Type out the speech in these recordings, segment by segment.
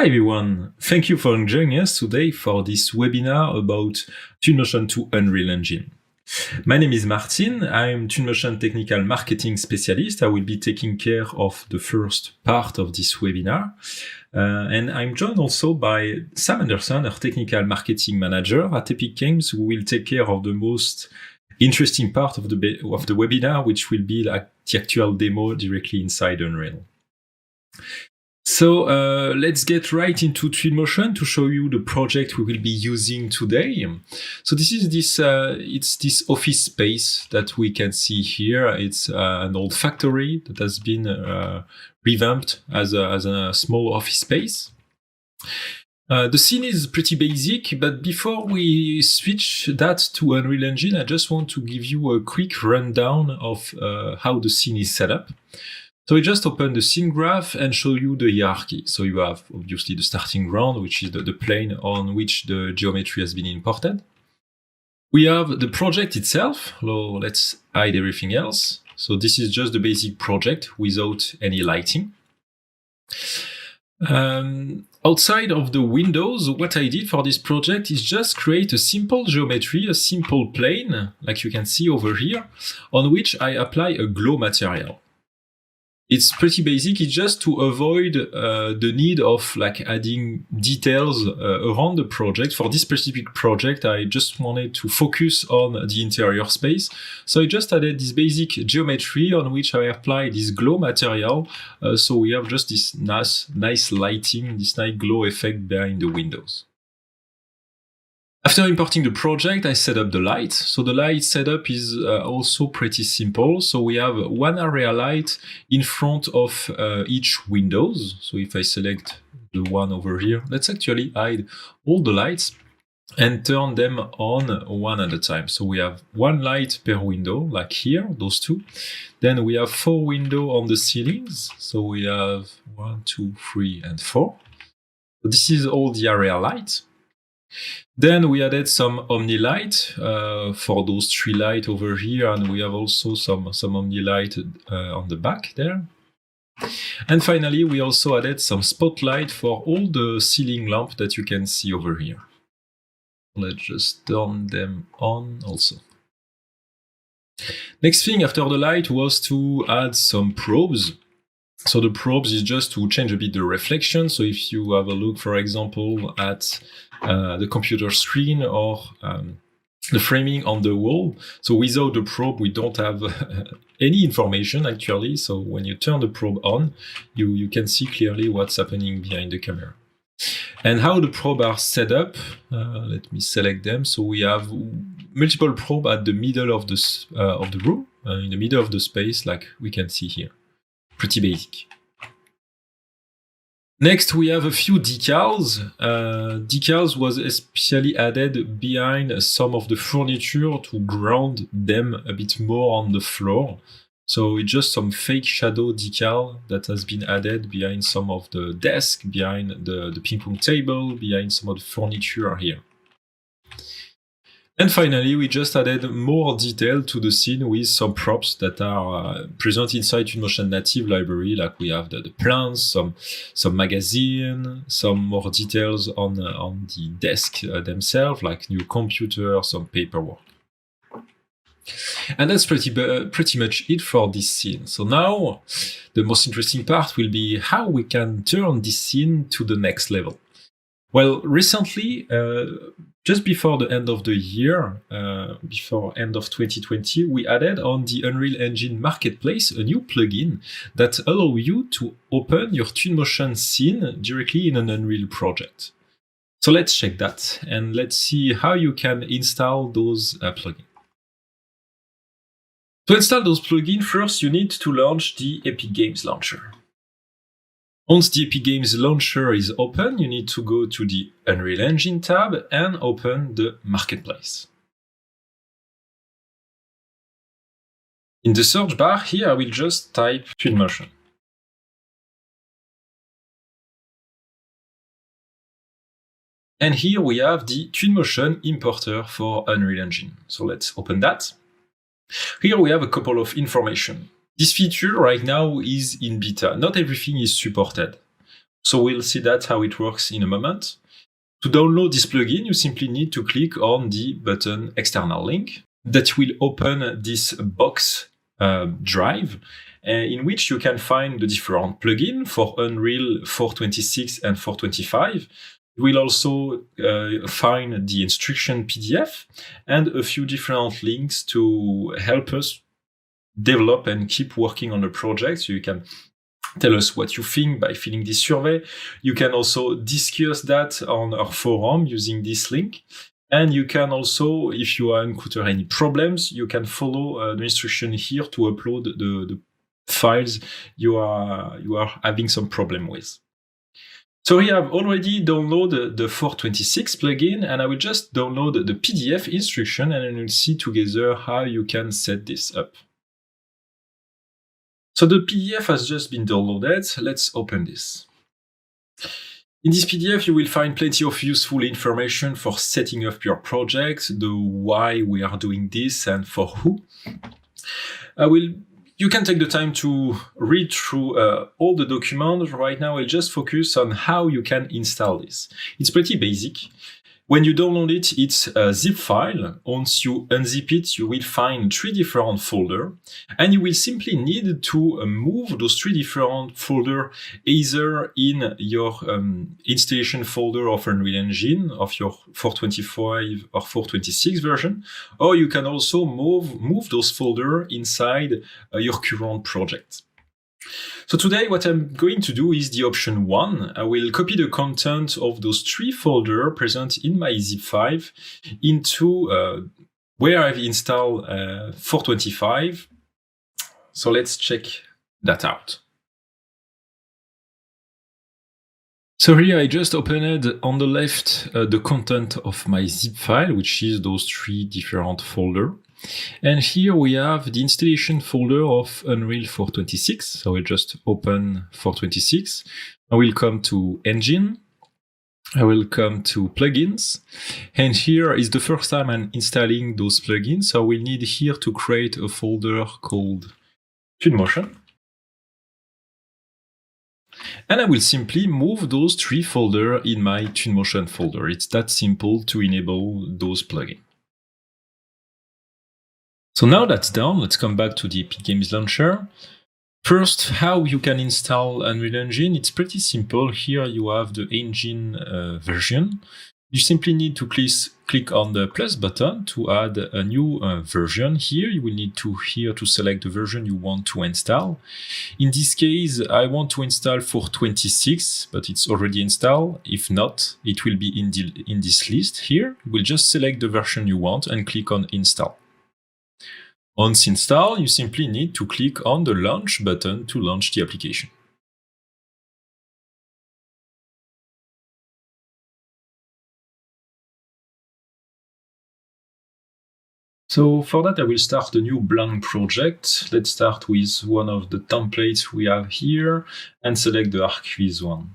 Hi everyone, thank you for joining us today for this webinar about Twinmotion to Unreal Engine. My name is Martin, I'm Twinmotion Technical Marketing Specialist. I will be taking care of the first part of this webinar. And I'm joined also by Sam Anderson, our Technical Marketing Manager at Epic Games, who will take care of the most interesting part of the webinar, which will be like the actual demo directly inside Unreal. So let's get right into Twinmotion to show you the project we will be using today. So this is it's this office space that we can see here. It's an old factory that has been revamped as a small office space. The scene is pretty basic, but before we switch that to Unreal Engine, I just want to give you a quick rundown of how the scene is set up. So we just open the scene graph and show you the hierarchy. So you have obviously the starting ground, which is the plane on which the geometry has been imported. We have the project itself. So let's hide everything else. So this is just the basic project without any lighting. Outside of the windows, what I did for this project is just create a simple geometry, a simple plane, like you can see over here, on which I apply a glow material. It's pretty basic. It's just to avoid the need of like adding details around the project. For this specific project, I just wanted to focus on the interior space. So I just added this basic geometry on which I apply this glow material. So we have just this nice lighting, this nice glow effect behind the windows. After importing the project, I set up the light. So the light setup is also pretty simple. So we have one area light in front of each windows. So if I select the one over here, let's actually hide all the lights and turn them on one at a time. So we have one light per window, like here, those two. Then we have 4 windows on the ceilings. So we have 1, 2, 3, and 4. So this is all the area light. Then we added some Omni light for those 3 lights over here, and we have also some Omni light on the back there. And finally, we also added some spotlight for all the ceiling lamps that you can see over here. Let's just turn them on also. Next thing after the light was to add some probes. So the probes is just to change a bit the reflection. So if you have a look, for example, at the computer screen or the framing on the wall. So without the probe, we don't have any information actually. So when you turn the probe on, you can see clearly what's happening behind the camera. And how the probes are set up, let me select them. So we have multiple probes at the middle of the room, in the middle of the space, like we can see here. Pretty basic. Next, we have a few decals. Decals was especially added behind some of the furniture to ground them a bit more on the floor. So it's just some fake shadow decal that has been added behind some of the desk, behind the ping pong table, behind some of the furniture here. And finally, we just added more detail to the scene with some props that are present inside Twinmotion native library, like we have the plants, some magazine, some more details on the desk themselves, like new computer, some paperwork. And that's pretty much it for this scene. So now, the most interesting part will be how we can turn this scene to the next level. Well, recently, just before the end of the year, before end of 2020, we added on the Unreal Engine Marketplace a new plugin that allows you to open your Twinmotion scene directly in an Unreal project. So let's check that and let's see how you can install those plugins. To install those plugins, first you need to launch the Epic Games Launcher. Once the Epic Games Launcher is open, you need to go to the Unreal Engine tab and open the Marketplace. In the search bar here, I will just type Twinmotion. And here we have the Twinmotion importer for Unreal Engine. So let's open that. Here we have a couple of information. This feature right now is in beta. Not everything is supported. So we'll see that how it works in a moment. To download this plugin, you simply need to click on the button external link that will open this box drive in which you can find the different plugins for Unreal 426 and 425. You will also find the instruction PDF and a few different links to help us develop and keep working on the project. So you can tell us what you think by filling this survey. You can also discuss that on our forum using this link. And you can also, if you encounter any problems, you can follow the instruction here to upload the files you are having some problem with. So here I've already downloaded the 426 plugin, and I will just download the PDF instruction, and then we'll see together how you can set this up. So the PDF has just been downloaded. Let's open this. In this PDF, you will find plenty of useful information for setting up your project, the why we are doing this and for who. You can take the time to read through all the documents. Right now, I'll just focus on how you can install this. It's pretty basic. When you download it, it's a zip file. Once you unzip it, you will find 3 different folders, and you will simply need to move those 3 different folders either in your installation folder of Unreal Engine of your 425 or 426 version, or you can also move those folders inside your current project. So today what I'm going to do is the option 1. I will copy the content of those 3 folders present in my zip file into where I've installed 425. So let's check that out. So here I just opened on the left the content of my zip file, which is those 3 different folders. And here we have the installation folder of Unreal 426. So we'll just open 426. I will come to Engine. I will come to Plugins. And here is the first time I'm installing those plugins. So we'll need here to create a folder called Twinmotion. And I will simply move those 3 folders in my Twinmotion folder. It's that simple to enable those plugins. So now that's done, let's come back to the Epic Games Launcher. First, how you can install Unreal Engine. It's pretty simple. Here you have the engine version. You simply need to click on the plus button to add a new version. Here you will need to select the version you want to install. In this case, I want to install 426, but it's already installed. If not, it will be in this list here. You will just select the version you want and click on install. Once installed, you simply need to click on the Launch button to launch the application. So for that, I will start a new blank project. Let's start with one of the templates we have here and select the Archviz one.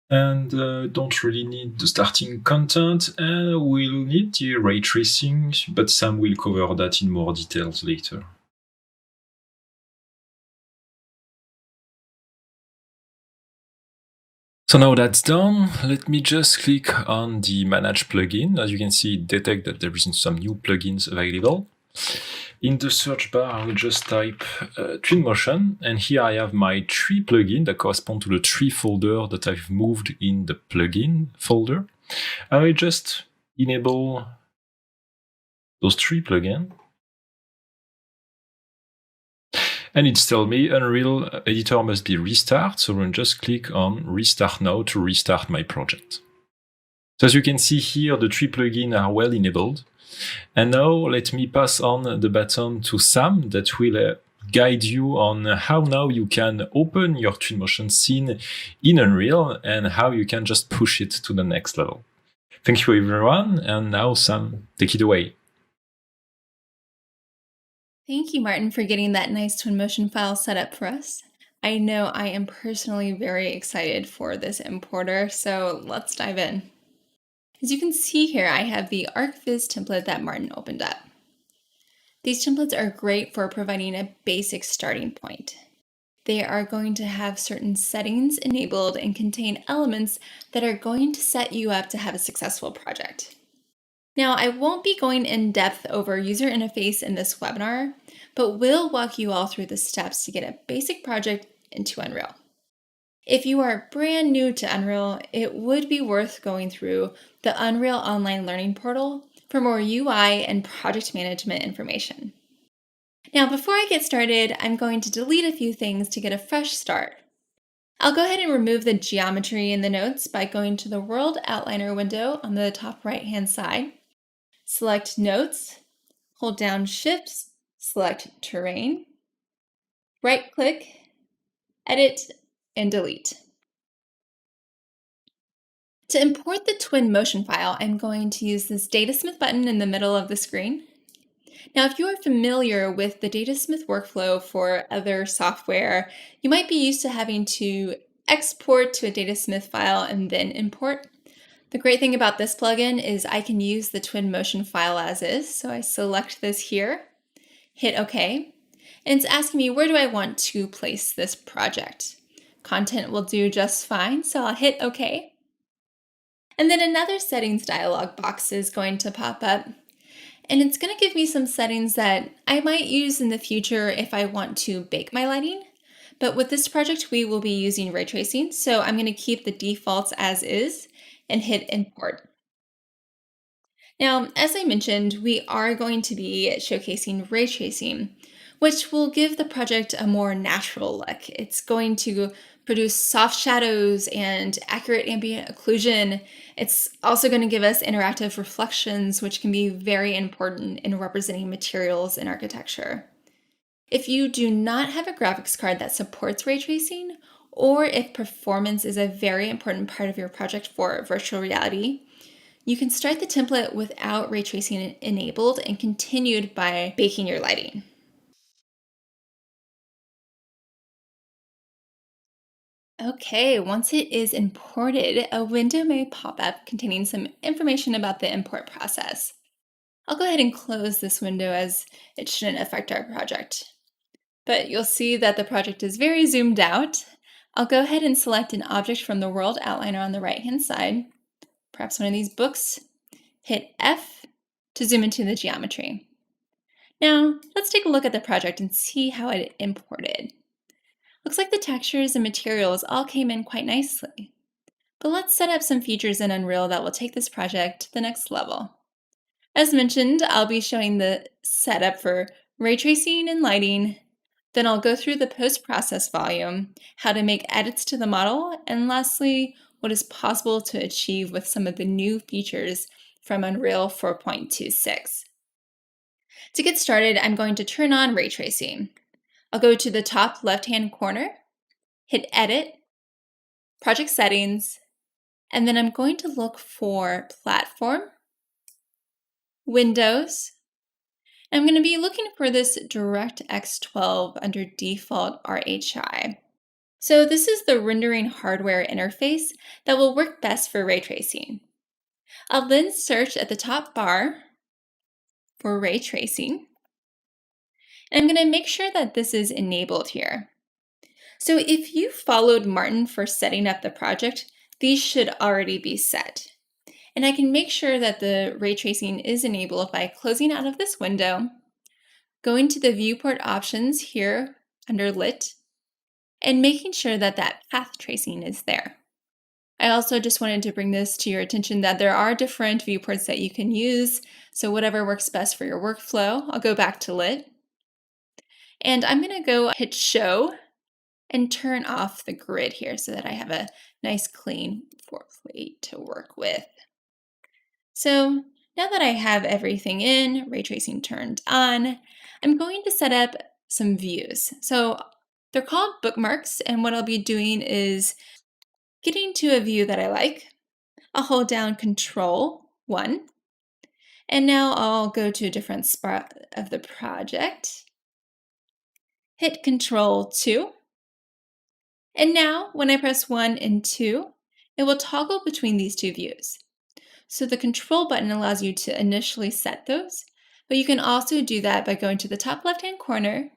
And don't really need the starting content, and we'll need the ray tracing, but Sam will cover that in more details later. So now that's done, let me just click on the Manage plugin. As you can see, it detects that there isn't some new plugins available. In the search bar, I will just type Twinmotion, and here I have my 3 plugins that correspond to the 3 folders that I've moved in the plugin folder. I will just enable those 3 plugins. And it's telling me Unreal Editor must be restart, so I'll just click on Restart Now to restart my project. So as you can see here, the 3 plugins are well enabled. And now let me pass on the baton to Sam that will guide you on how now you can open your Twinmotion scene in Unreal and how you can just push it to the next level. Thank you everyone, and now Sam, take it away. Thank you, Martin, for getting that nice Twinmotion file set up for us. I know I am personally very excited for this importer, so let's dive in. As you can see here, I have the ArchViz template that Martin opened up. These templates are great for providing a basic starting point. they are going to have certain settings enabled and contain elements that are going to set you up to have a successful project. Now, I won't be going in depth over user interface in this webinar, but will walk you all through the steps to get a basic project into Unreal. If you are brand new to Unreal, it would be worth going through the Unreal Online Learning Portal for more UI and project management information. Now, before I get started, I'm going to delete a few things to get a fresh start. I'll go ahead and remove the geometry in the notes by going to the World Outliner window on the top right-hand side. Select Notes, hold down Shift, select Terrain, right-click, Edit, and Delete. To import the Twinmotion file, I'm going to use this Datasmith button in the middle of the screen. Now, if you are familiar with the Datasmith workflow for other software, you might be used to having to export to a Datasmith file and then import. The great thing about this plugin is I can use the Twinmotion file as is. So I select this here, hit OK, and it's asking me where do I want to place this project. Content will do just fine, so I'll hit OK. And then another settings dialog box is going to pop up, and it's going to give me some settings that I might use in the future if I want to bake my lighting. But with this project, we will be using ray tracing, so I'm going to keep the defaults as is and hit import. Now, as I mentioned, we are going to be showcasing ray tracing, which will give the project a more natural look. It's going to produce soft shadows and accurate ambient occlusion. It's also going to give us interactive reflections, which can be very important in representing materials in architecture. If you do not have a graphics card that supports ray tracing, or if performance is a very important part of your project for virtual reality, you can start the template without ray tracing enabled and continued by baking your lighting. Okay, once it is imported, a window may pop up containing some information about the import process. I'll go ahead and close this window as it shouldn't affect our project. But you'll see that the project is very zoomed out. I'll go ahead and select an object from the World Outliner on the right-hand side, perhaps one of these books, hit F to zoom into the geometry. Now, let's take a look at the project and see how it imported. Looks like the textures and materials all came in quite nicely. But let's set up some features in Unreal that will take this project to the next level. As mentioned, I'll be showing the setup for ray tracing and lighting. Then I'll go through the post-process volume, how to make edits to the model, and lastly, what is possible to achieve with some of the new features from Unreal 4.26. To get started, I'm going to turn on ray tracing. I'll go to the top left-hand corner, hit Edit, Project Settings, and then I'm going to look for Platform, Windows. And I'm going to be looking for this DirectX 12 under Default RHI. So this is the rendering hardware interface that will work best for ray tracing. I'll then search at the top bar for ray tracing. And I'm going to make sure that this is enabled here. So if you followed Martin for setting up the project, these should already be set. And I can make sure that the ray tracing is enabled by closing out of this window, going to the viewport options here under Lit, and making sure that that path tracing is there. I also just wanted to bring this to your attention that there are different viewports that you can use, so whatever works best for your workflow. I'll go back to Lit. And I'm going to go hit Show and turn off the grid here so that I have a nice clean floor plate to work with. So now that I have everything in, ray tracing turned on, I'm going to set up some views. So they're called bookmarks, and what I'll be doing is getting to a view that I like. I'll hold down Control 1, and now I'll go to a different spot of the project. Hit Control 2. And now when I press 1 and 2, it will toggle between these two views. So the control button allows you to initially set those, but you can also do that by going to the top left-hand corner,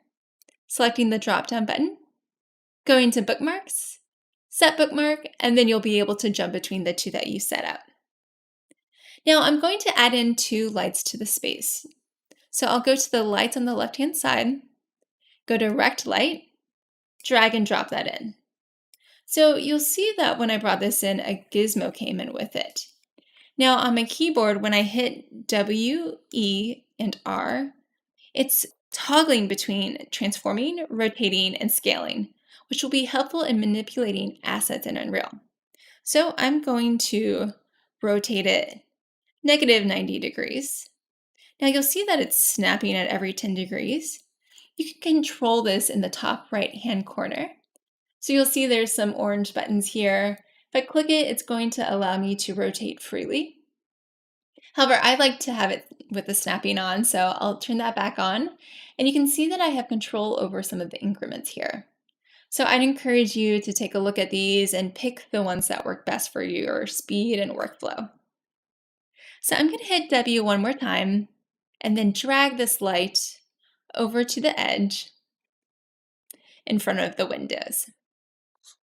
selecting the drop-down button, Going to bookmarks, set bookmark, and then you'll be able to jump between the two that you set up. Now I'm going to add in 2 lights to the space. So I'll go to the lights on the left-hand side, go to Rect Light, drag and drop that in. So you'll see that when I brought this in, a gizmo came in with it. Now on my keyboard, when I hit W, E, and R, it's toggling between transforming, rotating, and scaling, which will be helpful in manipulating assets in Unreal. So I'm going to rotate it -90 degrees. Now you'll see that it's snapping at every 10 degrees. You can control this in the top right-hand corner. So you'll see there's some orange buttons here. If I click it, it's going to allow me to rotate freely. However, I like to have it with the snapping on, so I'll turn that back on. And you can see that I have control over some of the increments here. So I'd encourage you to take a look at these and pick the ones that work best for your speed and workflow. So I'm going to hit W one more time and then drag this light over to the edge in front of the windows.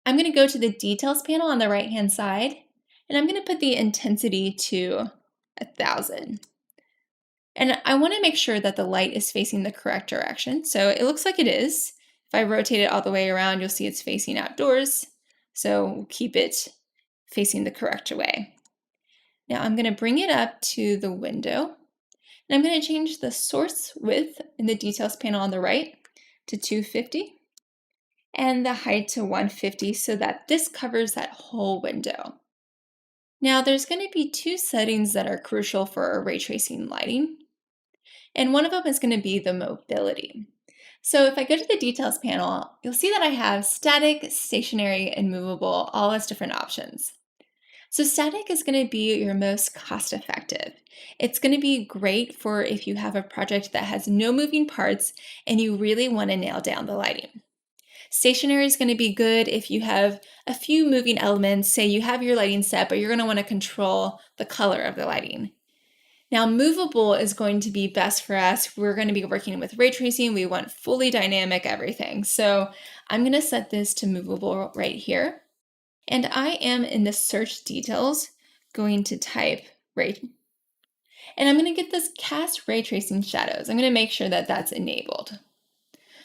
I'm going to go to the details panel on the right-hand side, and I'm going to put the intensity to 1000. And I want to make sure that the light is facing the correct direction. So it looks like it is. If I rotate it all the way around, you'll see it's facing outdoors. So we'll keep it facing the correct way. Now I'm going to bring it up to the window, and I'm going to change the source width in the details panel on the right to 250 and the height to 150 so that this covers that whole window. Now there's going to be 2 settings that are crucial for ray tracing lighting, and one of them is going to be the mobility. So if I go to the details panel, you'll see that I have static, stationary, and movable all as different options. So static is going to be your most cost effective. It's going to be great for if you have a project that has no moving parts and you really want to nail down the lighting. Stationary is going to be good if you have a few moving elements, say you have your lighting set, but you're going to want to control the color of the lighting. Now movable is going to be best for us. We're going to be working with ray tracing. We want fully dynamic everything. So I'm going to set this to movable right here. And I am in the search details going to type ray. And I'm going to get this cast ray tracing shadows. I'm going to make sure that that's enabled.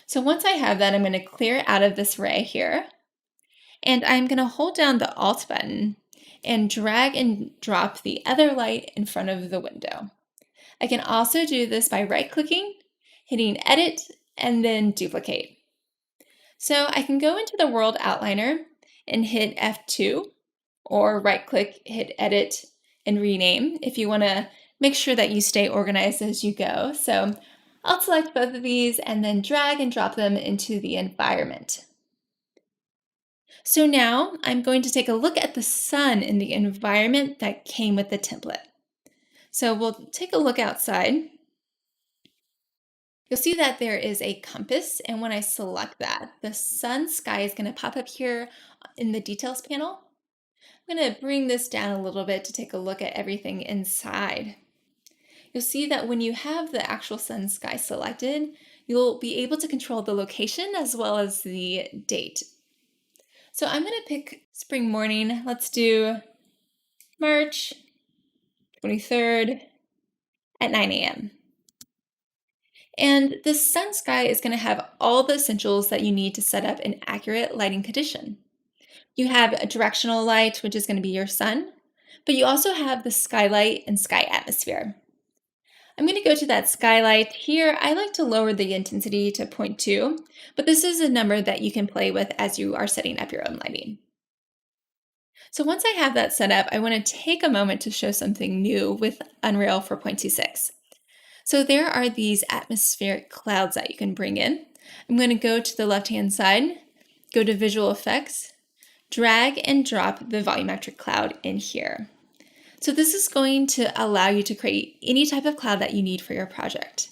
So once I have that, I'm going to clear out of this ray here. And I'm going to hold down the Alt button and drag and drop the other light in front of the window. I can also do this by right-clicking, hitting Edit, and then Duplicate. So I can go into the World Outliner and hit F2, or right-click, hit Edit, and Rename if you want to make sure that you stay organized as you go. So I'll select both of these and then drag and drop them into the environment. So now I'm going to take a look at the sun in the environment that came with the template. So we'll take a look outside. You'll see that there is a compass, and when I select that, the sun sky is going to pop up here in the details panel. I'm going to bring this down a little bit to take a look at everything inside. You'll see that when you have the actual sun sky selected, you'll be able to control the location as well as the date. So I'm going to pick spring morning. Let's do March 23rd at 9 a.m. And the sun sky is going to have all the essentials that you need to set up an accurate lighting condition. You have a directional light, which is going to be your sun, but you also have the skylight and sky atmosphere. I'm going to go to that skylight here. I like to lower the intensity to 0.2, but this is a number that you can play with as you are setting up your own lighting. So once I have that set up, I want to take a moment to show something new with Unreal 4.26. So there are these atmospheric clouds that you can bring in. I'm going to go to the left-hand side, go to Visual Effects, drag and drop the volumetric cloud in here. So this is going to allow you to create any type of cloud that you need for your project.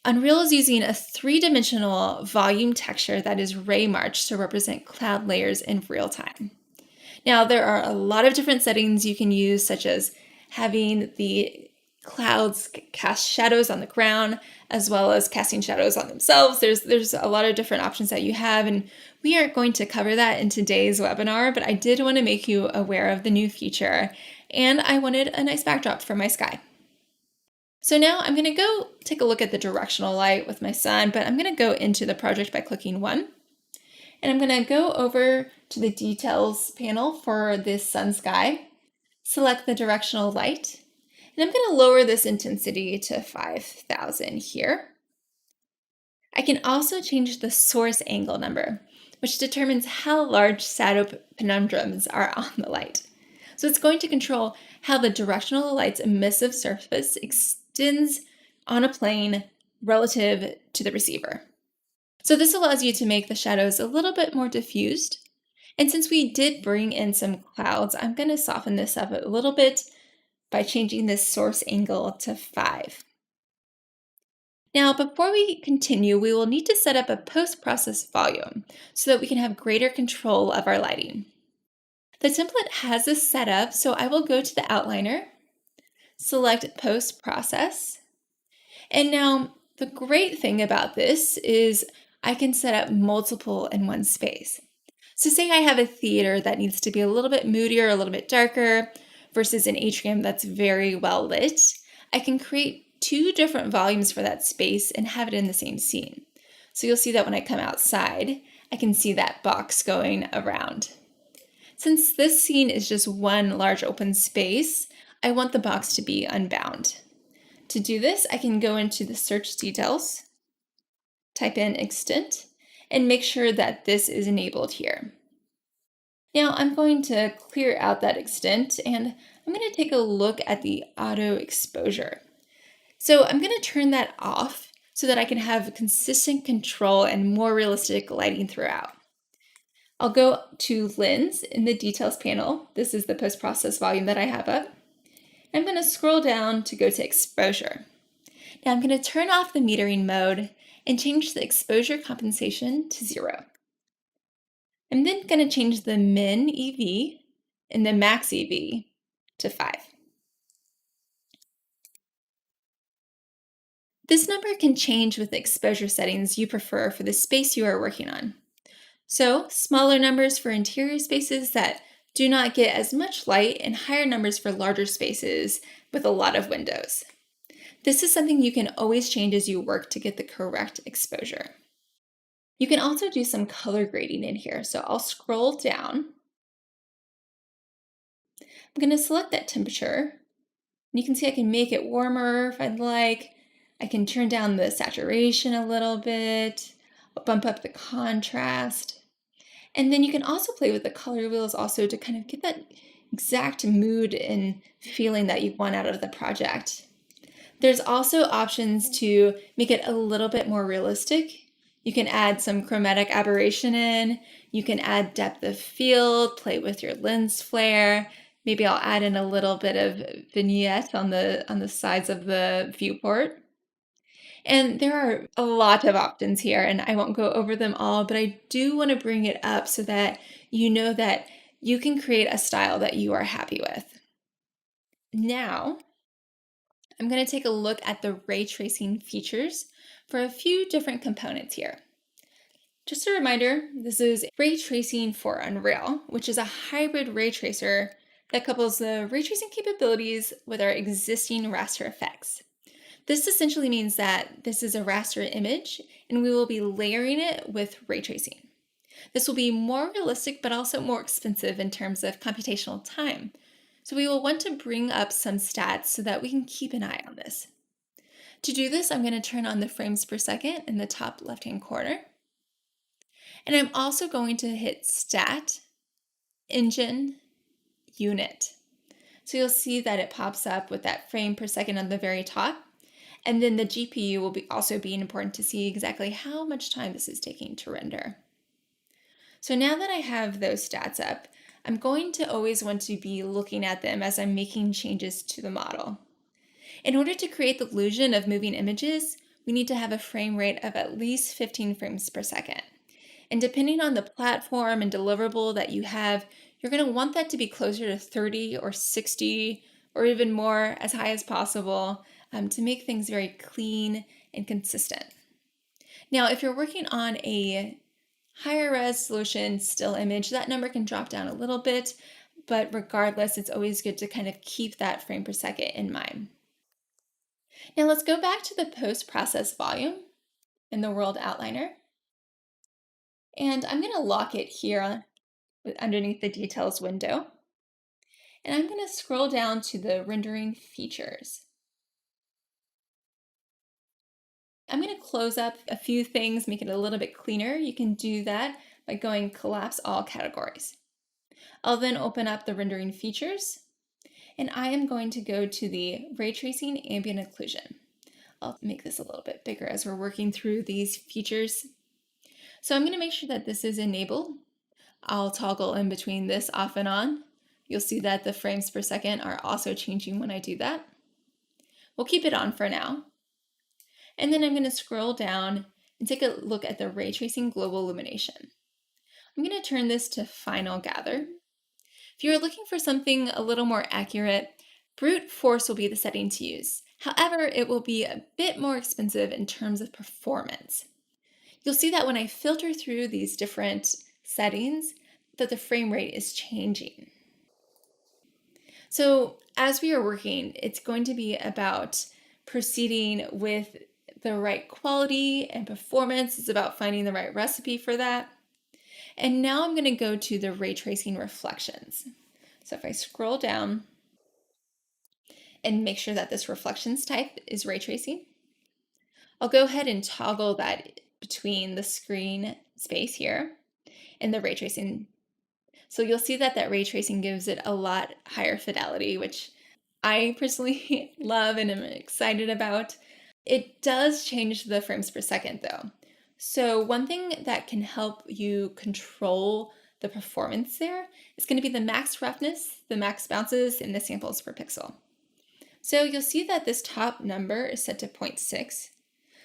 Unreal is using a 3-dimensional volume texture that is ray marched to represent cloud layers in real time. Now there are a lot of different settings you can use, such as having the clouds cast shadows on the ground, as well as casting shadows on themselves. There's a lot of different options that you have, and we aren't going to cover that in today's webinar, but I did want to make you aware of the new feature, and I wanted a nice backdrop for my sky. So now I'm going to go take a look at the directional light with my sun, but I'm going to go into the project by clicking 1. And I'm going to go over to the details panel for this sun sky, select the directional light, and I'm going to lower this intensity to 5,000 here. I can also change the source angle number, which determines how large shadow penumbras are on the light. So it's going to control how the directional light's emissive surface extends on a plane relative to the receiver. So this allows you to make the shadows a little bit more diffused. And since we did bring in some clouds, I'm going to soften this up a little bit by changing this source angle to 5. Now, before we continue, we will need to set up a post-process volume so that we can have greater control of our lighting. The template has this set up, so I will go to the outliner, select post-process, and now the great thing about this is I can set up multiple in one space. So say I have a theater that needs to be a little bit moodier, a little bit darker, versus an atrium that's very well lit. I can create 2 different volumes for that space and have it in the same scene. So you'll see that when I come outside, I can see that box going around. Since this scene is just one large open space, I want the box to be unbound. To do this, I can go into the search details, type in extent, and make sure that this is enabled here. Now I'm going to clear out that extent, and I'm going to take a look at the auto exposure. So I'm going to turn that off so that I can have consistent control and more realistic lighting throughout. I'll go to lens in the details panel. This is the post-process volume that I have up. I'm going to scroll down to go to exposure. Now I'm going to turn off the metering mode and change the exposure compensation to 0. I'm then going to change the min EV and the max EV to 5. This number can change with the exposure settings you prefer for the space you are working on. So, smaller numbers for interior spaces that do not get as much light, and higher numbers for larger spaces with a lot of windows. This is something you can always change as you work to get the correct exposure. You can also do some color grading in here. So I'll scroll down. I'm going to select that temperature. And you can see I can make it warmer if I'd like. I can turn down the saturation a little bit, bump up the contrast. And then you can also play with the color wheels also to kind of get that exact mood and feeling that you want out of the project. There's also options to make it a little bit more realistic. You can add some chromatic aberration in, you can add depth of field, play with your lens flare. Maybe I'll add in a little bit of vignette on the sides of the viewport. And there are a lot of options here, and I won't go over them all, but I do want to bring it up so that you know that you can create a style that you are happy with. Now, I'm going to take a look at the ray tracing features for a few different components here. Just a reminder, this is ray tracing for Unreal, which is a hybrid ray tracer that couples the ray tracing capabilities with our existing raster effects. This essentially means that this is a raster image, and we will be layering it with ray tracing. This will be more realistic, but also more expensive in terms of computational time. So we will want to bring up some stats so that we can keep an eye on this. To do this, I'm going to turn on the frames per second in the top left-hand corner. And I'm also going to hit Stat, Engine, Unit. So you'll see that it pops up with that frame per second on the very top. And then the GPU will also be important to see exactly how much time this is taking to render. So now that I have those stats up, I'm going to always want to be looking at them as I'm making changes to the model. In order to create the illusion of moving images, we need to have a frame rate of at least 15 frames per second. And depending on the platform and deliverable that you have, you're going to want that to be closer to 30 or 60 or even more, as high as possible, to make things very clean and consistent. Now, if you're working on a higher resolution still image, that number can drop down a little bit, but regardless, it's always good to kind of keep that frame per second in mind. Now let's go back to the post-process volume in the world outliner. And I'm going to lock it here underneath the details window. And I'm going to scroll down to the rendering features. I'm going to close up a few things, make it a little bit cleaner. You can do that by going collapse all categories. I'll then open up the rendering features, and I am going to go to the ray tracing ambient occlusion. I'll make this a little bit bigger as we're working through these features. So I'm going to make sure that this is enabled. I'll toggle in between this off and on. You'll see that the frames per second are also changing when I do that. We'll keep it on for now. And then I'm going to scroll down and take a look at the ray tracing global illumination. I'm going to turn this to final gather. If you're looking for something a little more accurate, brute force will be the setting to use. However, it will be a bit more expensive in terms of performance. You'll see that when I filter through these different settings, that the frame rate is changing. So as we are working, it's going to be about proceeding with the right quality and performance. It's about finding the right recipe for that. And now I'm going to go to the ray tracing reflections. So if I scroll down and make sure that this reflections type is ray tracing, I'll go ahead and toggle that between the screen space here and the ray tracing. So you'll see that ray tracing gives it a lot higher fidelity, which I personally love and am excited about. It does change the frames per second though. So one thing that can help you control the performance there is going to be the max roughness, the max bounces, and the samples per pixel. So you'll see that this top number is set to 0.6.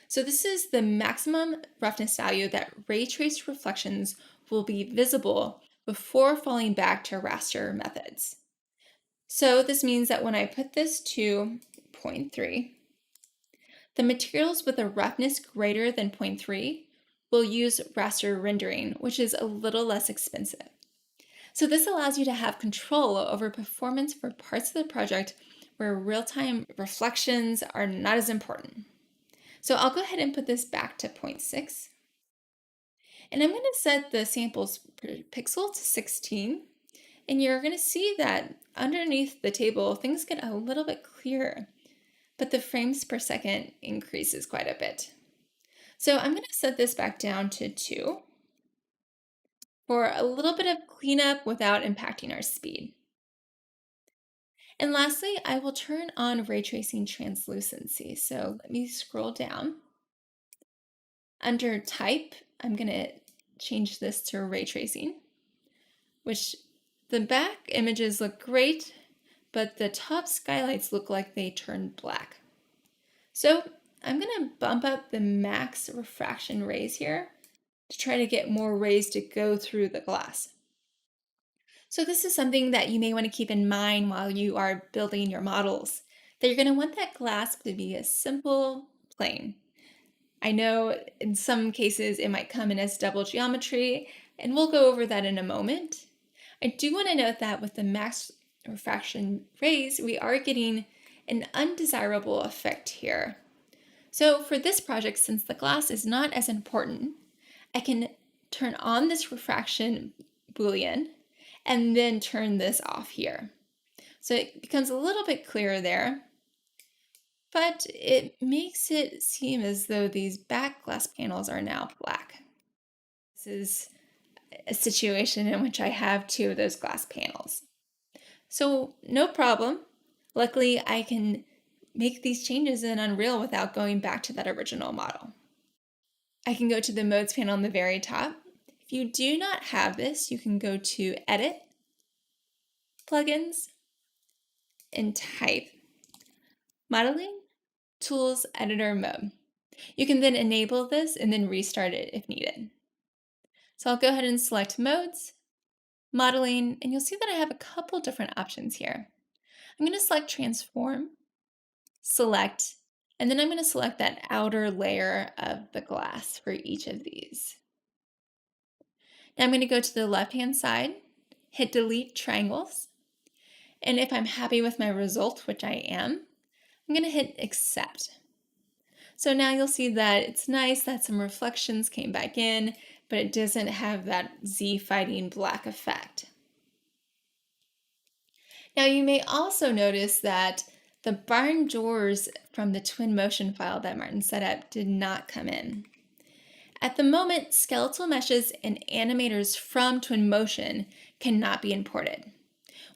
So this is the maximum roughness value that ray traced reflections will be visible before falling back to raster methods. So this means that when I put this to 0.3, the materials with a roughness greater than 0.3 will use raster rendering, which is a little less expensive. So this allows you to have control over performance for parts of the project where real-time reflections are not as important. So I'll go ahead and put this back to 0.6. And I'm going to set the samples per pixel to 16. And you're going to see that underneath the table, things get a little bit clearer, but the frames per second increases quite a bit. So I'm going to set this back down to 2 for a little bit of cleanup without impacting our speed. And lastly, I will turn on ray tracing translucency. So let me scroll down. Under type, I'm going to change this to ray tracing, which the back images look great, but the top skylights look like they turned black. So I'm going to bump up the max refraction rays here to try to get more rays to go through the glass. So this is something that you may want to keep in mind while you are building your models, that you're going to want that glass to be a simple plane. I know in some cases it might come in as double geometry, and we'll go over that in a moment. I do want to note that with the max refraction rays, we are getting an undesirable effect here. So for this project, since the glass is not as important, I can turn on this refraction boolean and then turn this off here. So it becomes a little bit clearer there, but it makes it seem as though these back glass panels are now black. This is a situation in which I have 2 of those glass panels. So no problem. Luckily, I can make these changes in Unreal without going back to that original model. I can go to the modes panel on the very top. If you do not have this, you can go to Edit, Plugins, and Type, Modeling, Tools, Editor Mode. You can then enable this and then restart it if needed. So I'll go ahead and select Modes, Modeling, and you'll see that I have a couple different options here. I'm going to select transform, select, and then I'm going to select that outer layer of the glass for each of these. Now I'm going to go to the left-hand side, hit delete triangles, and if I'm happy with my result, which I am, I'm going to hit accept. So now you'll see that it's nice that some reflections came back in, but it doesn't have that Z fighting black effect. Now you may also notice that the barn doors from the Twinmotion file that Martin set up did not come in. At the moment, skeletal meshes and animators from Twinmotion cannot be imported.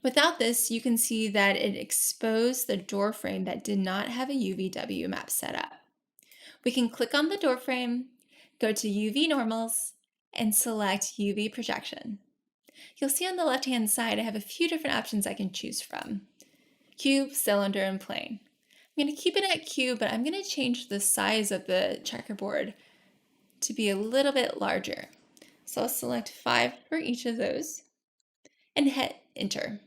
Without this, you can see that it exposed the door frame that did not have a UVW map set up. We can click on the door frame, go to UV normals, and select UV projection. You'll see on the left-hand side I have a few different options I can choose from: cube, cylinder, and plane. I'm going to keep it at cube, but I'm going to change the size of the checkerboard to be a little bit larger. So I'll select 5 for each of those and hit enter.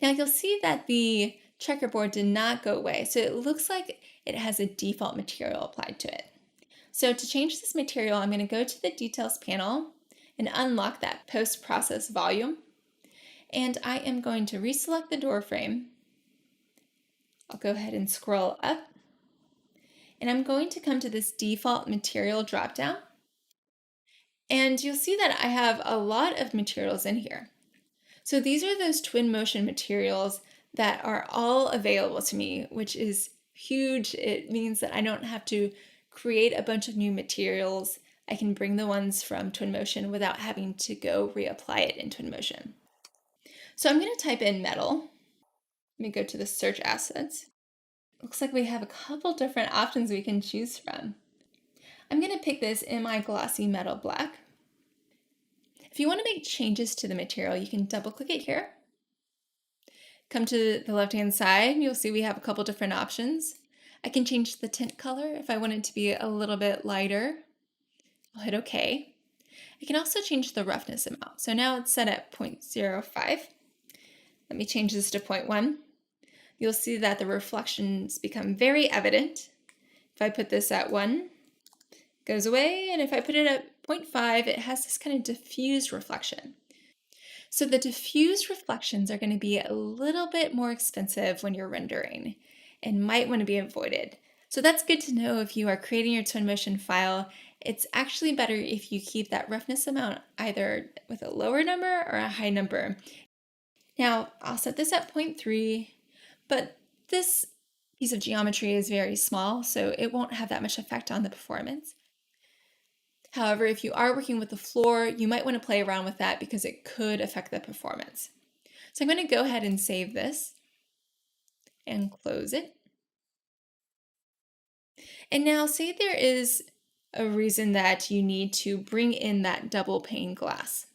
Now you'll see that the checkerboard did not go away, so it looks like it has a default material applied to it. So to change this material, I'm going to go to the details panel and unlock that post-process volume. And I am going to reselect the door frame. I'll go ahead and scroll up. And I'm going to come to this default material dropdown. And you'll see that I have a lot of materials in here. So these are those Twinmotion materials that are all available to me, which is huge. It means that I don't have to create a bunch of new materials. I can bring the ones from Twinmotion without having to go reapply it in Twinmotion. So I'm going to type in metal. Let me go to the search assets. Looks like we have a couple different options we can choose from. I'm going to pick this MI Glossy Metal Black. If you want to make changes to the material, you can double click it here. Come to the left-hand side, you'll see we have a couple different options. I can change the tint color if I want it to be a little bit lighter. I'll hit OK. I can also change the roughness amount. So now it's set at 0.05. Let me change this to 0.1. You'll see that the reflections become very evident. If I put this at 1, it goes away, and if I put it at 0.5, it has this kind of diffused reflection. So the diffused reflections are going to be a little bit more expensive when you're rendering and might want to be avoided. So that's good to know if you are creating your Twinmotion file. It's actually better if you keep that roughness amount either with a lower number or a high number. Now, I'll set this at 0.3, but this piece of geometry is very small, so it won't have that much effect on the performance. However, if you are working with the floor, you might want to play around with that because it could affect the performance. So I'm going to go ahead and save this and close it. And now say there is a reason that you need to bring in that double pane glass.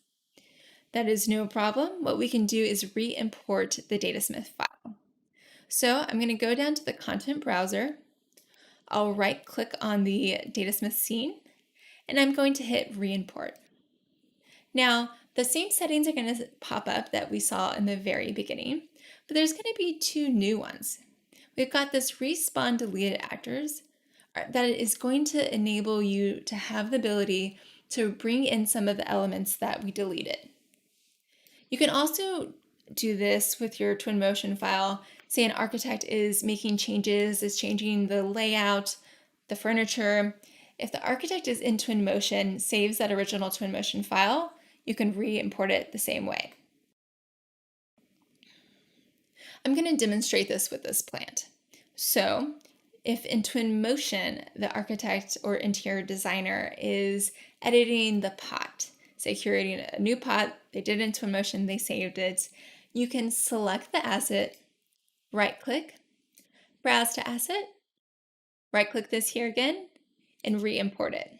That is no problem. What we can do is re-import the Datasmith file. So I'm going to go down to the content browser. I'll right click on the Datasmith scene and I'm going to hit re-import. Now, the same settings are going to pop up that we saw in the very beginning, but there's going to be 2 new ones. We've got this respawn deleted actors that is going to enable you to have the ability to bring in some of the elements that we deleted. You can also do this with your Twinmotion file. Say an architect is making changes, is changing the layout, the furniture. If the architect is in Twinmotion, saves that original Twinmotion file, you can re-import it the same way. I'm going to demonstrate this with this plant. So if in Twinmotion, the architect or interior designer is editing the pot, say curating a new pot, they did it in Twinmotion, they saved it, you can select the asset, right-click, browse to asset, right-click this here again, and re-import it.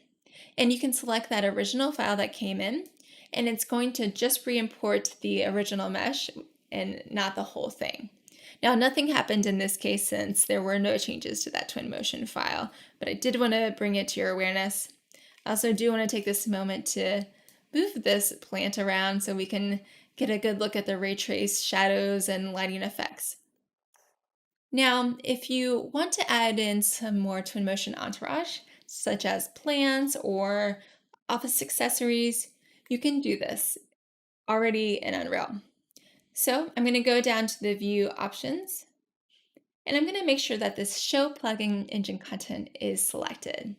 And you can select that original file that came in, and it's going to just re-import the original mesh and not the whole thing. Now, nothing happened in this case since there were no changes to that Twinmotion file, but I did want to bring it to your awareness. I also do want to take this moment to move this plant around so we can get a good look at the ray trace shadows and lighting effects. Now, if you want to add in some more Twinmotion entourage, such as plants or office accessories, you can do this already in Unreal. So I'm going to go down to the View options, and I'm going to make sure that this Show Plugin Engine Content is selected.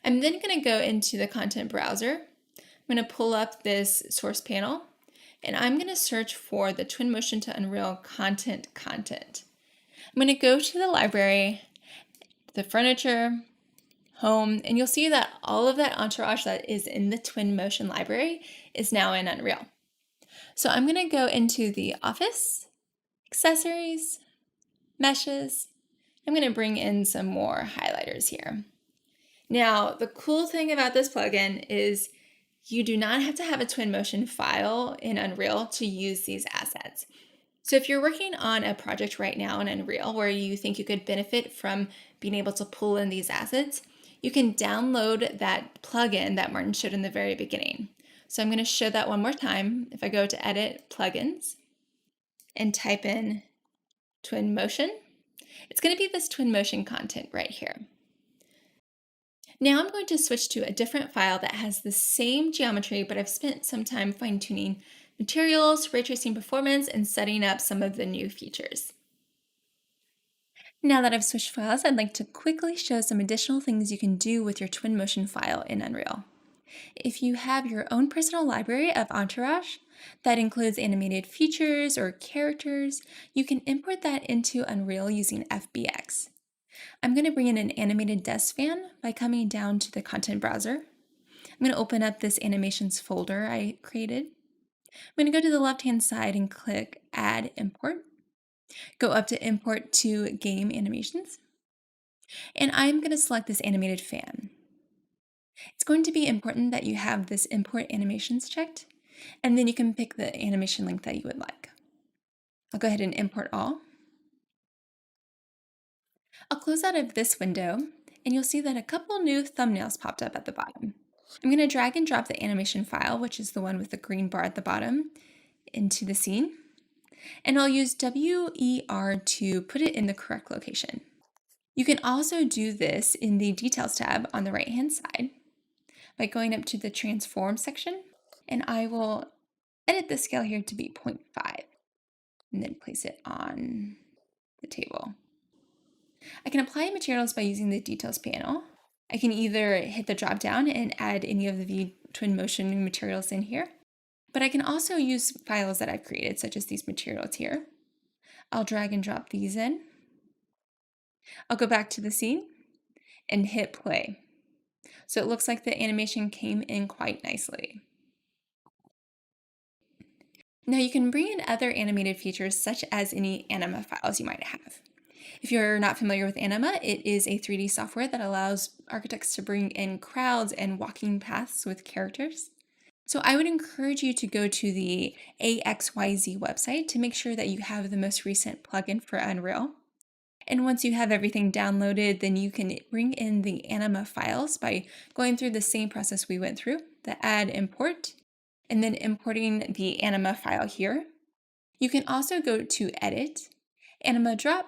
I'm then going to go into the content browser. I'm going to pull up this source panel, and I'm going to search for the Twinmotion to Unreal content. I'm going to go to the library, the furniture, home, and you'll see that all of that entourage that is in the Twinmotion library is now in Unreal. So I'm going to go into the office, accessories, meshes. I'm going to bring in some more highlighters here. Now, the cool thing about this plugin is you do not have to have a Twinmotion file in Unreal to use these assets. So if you're working on a project right now in Unreal where you think you could benefit from being able to pull in these assets, you can download that plugin that Martin showed in the very beginning. So I'm going to show that one more time. If I go to Edit, Plugins, and type in Twinmotion, it's going to be this Twinmotion content right here. Now I'm going to switch to a different file that has the same geometry, but I've spent some time fine-tuning materials, ray tracing performance, and setting up some of the new features. Now that I've switched files, I'd like to quickly show some additional things you can do with your Twinmotion file in Unreal. If you have your own personal library of entourage that includes animated features or characters, you can import that into Unreal using FBX. I'm going to bring in an animated desk fan by coming down to the content browser. I'm going to open up this animations folder I created. I'm going to go to the left-hand side and click Add Import. Go up to Import to Game Animations. And I'm going to select this animated fan. It's going to be important that you have this Import Animations checked, and then you can pick the animation link that you would like. I'll go ahead and import all. I'll close out of this window, and you'll see that a couple new thumbnails popped up at the bottom. I'm going to drag and drop the animation file, which is the one with the green bar at the bottom, into the scene. And I'll use WER to put it in the correct location. You can also do this in the Details tab on the right-hand side by going up to the Transform section, and I will edit the scale here to be 0.5 and then place it on the table. I can apply materials by using the Details panel. I can either hit the drop down and add any of the Twinmotion materials in here, but I can also use files that I've created, such as these materials here. I'll drag and drop these in. I'll go back to the scene and hit play. So it looks like the animation came in quite nicely. Now you can bring in other animated features such as any Anima files you might have. If you're not familiar with Anima, it is a 3D software that allows architects to bring in crowds and walking paths with characters. So I would encourage you to go to the AXYZ website to make sure that you have the most recent plugin for Unreal. And once you have everything downloaded, then you can bring in the Anima files by going through the same process we went through, the add import, and then importing the Anima file here. You can also go to Edit, Anima Drop,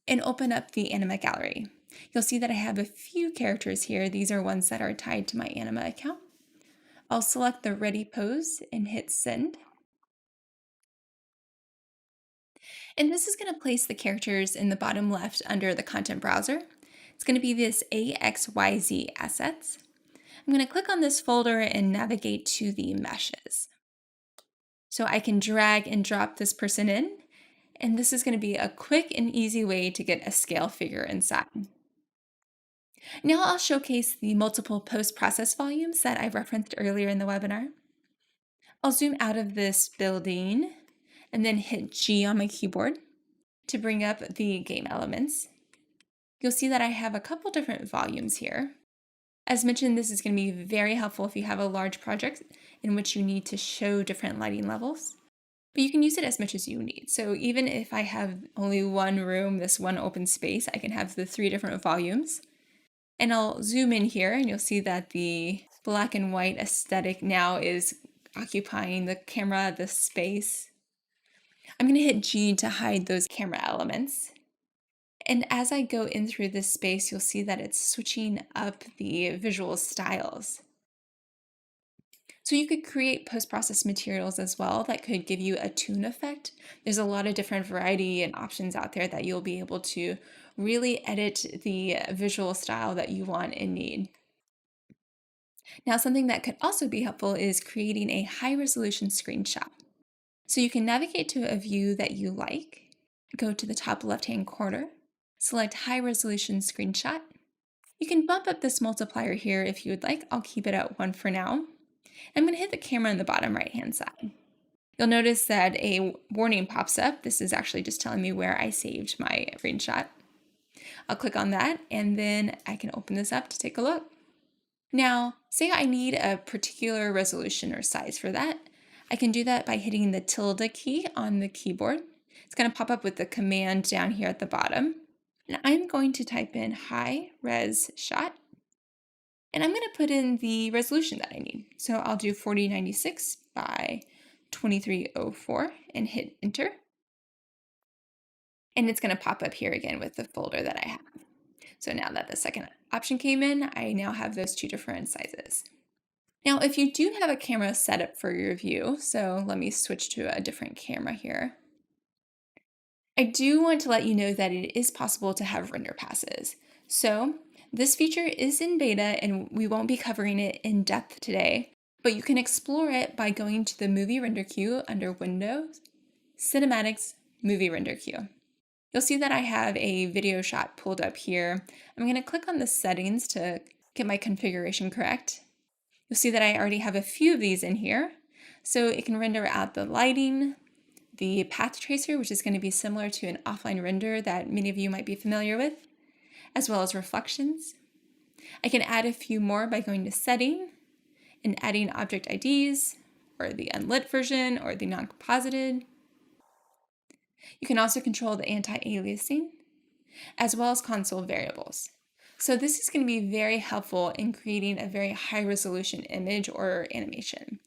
and open up the Anima gallery. You'll see that I have a few characters here. These are ones that are tied to my Anima account. I'll select the Ready pose and hit Send. And this is going to place the characters in the bottom left under the content browser. It's going to be this AXYZ assets. I'm going to click on this folder and navigate to the meshes. So I can drag and drop this person in, and this is going to be a quick and easy way to get a scale figure inside. Now I'll showcase the multiple post-process volumes that I referenced earlier in the webinar. I'll zoom out of this building and then hit G on my keyboard to bring up the game elements. You'll see that I have a couple different volumes here. As mentioned, this is going to be very helpful if you have a large project in which you need to show different lighting levels, but you can use it as much as you need. So even if I have only one room, this one open space, I can have the 3 different volumes. And I'll zoom in here and you'll see that the black and white aesthetic now is occupying the camera, the space. I'm going to hit G to hide those camera elements. And as I go in through this space, you'll see that it's switching up the visual styles. So you could create post-processed materials as well that could give you a tune effect. There's a lot of different variety and options out there that you'll be able to really edit the visual style that you want and need. Now, something that could also be helpful is creating a high-resolution screenshot. So you can navigate to a view that you like, go to the top left-hand corner, select high-resolution screenshot. You can bump up this multiplier here if you would like. I'll keep it at 1 for now. I'm going to hit the camera on the bottom right-hand side. You'll notice that a warning pops up. This is actually just telling me where I saved my screenshot. I'll click on that and then I can open this up to take a look. Now, say I need a particular resolution or size for that. I can do that by hitting the tilde key on the keyboard. It's going to pop up with the command down here at the bottom. And I'm going to type in high res shot. And I'm going to put in the resolution that I need. So I'll do 4096 by 2304 and hit enter. And it's going to pop up here again with the folder that I have. So now that the second option came in, I now have those two different sizes. Now, if you do have a camera set up for your view, so let me switch to a different camera here. I do want to let you know that it is possible to have render passes. So this feature is in beta and we won't be covering it in depth today, but you can explore it by going to the Movie Render Queue under Windows, Cinematics, Movie Render Queue. You'll see that I have a video shot pulled up here. I'm going to click on the settings to get my configuration correct. You'll see that I already have a few of these in here. So it can render out the lighting, the path tracer, which is going to be similar to an offline render that many of you might be familiar with, as well as reflections. I can add a few more by going to Setting and adding object IDs, or the unlit version, or the non-composited. You can also control the anti-aliasing, as well as console variables. So this is going to be very helpful in creating a very high resolution image or animation.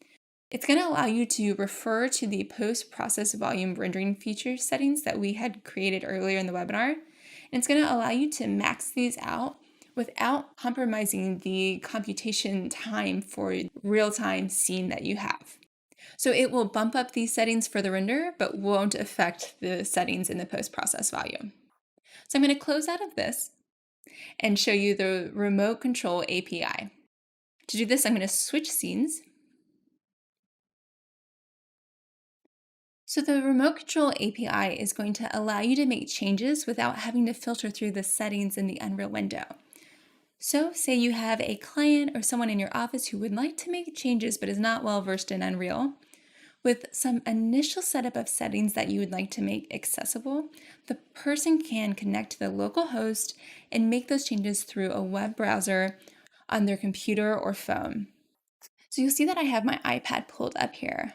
It's going to allow you to refer to the post-process volume rendering feature settings that we had created earlier in the webinar. And it's going to allow you to max these out without compromising the computation time for real-time scene that you have. So it will bump up these settings for the render, but won't affect the settings in the post-process volume. So I'm going to close out of this and show you the remote control API. To do this, I'm going to switch scenes. So the remote control API is going to allow you to make changes without having to filter through the settings in the Unreal window. So say you have a client or someone in your office who would like to make changes but is not well versed in Unreal. With some initial setup of settings that you would like to make accessible, the person can connect to the local host and make those changes through a web browser on their computer or phone. So you'll see that I have my iPad pulled up here.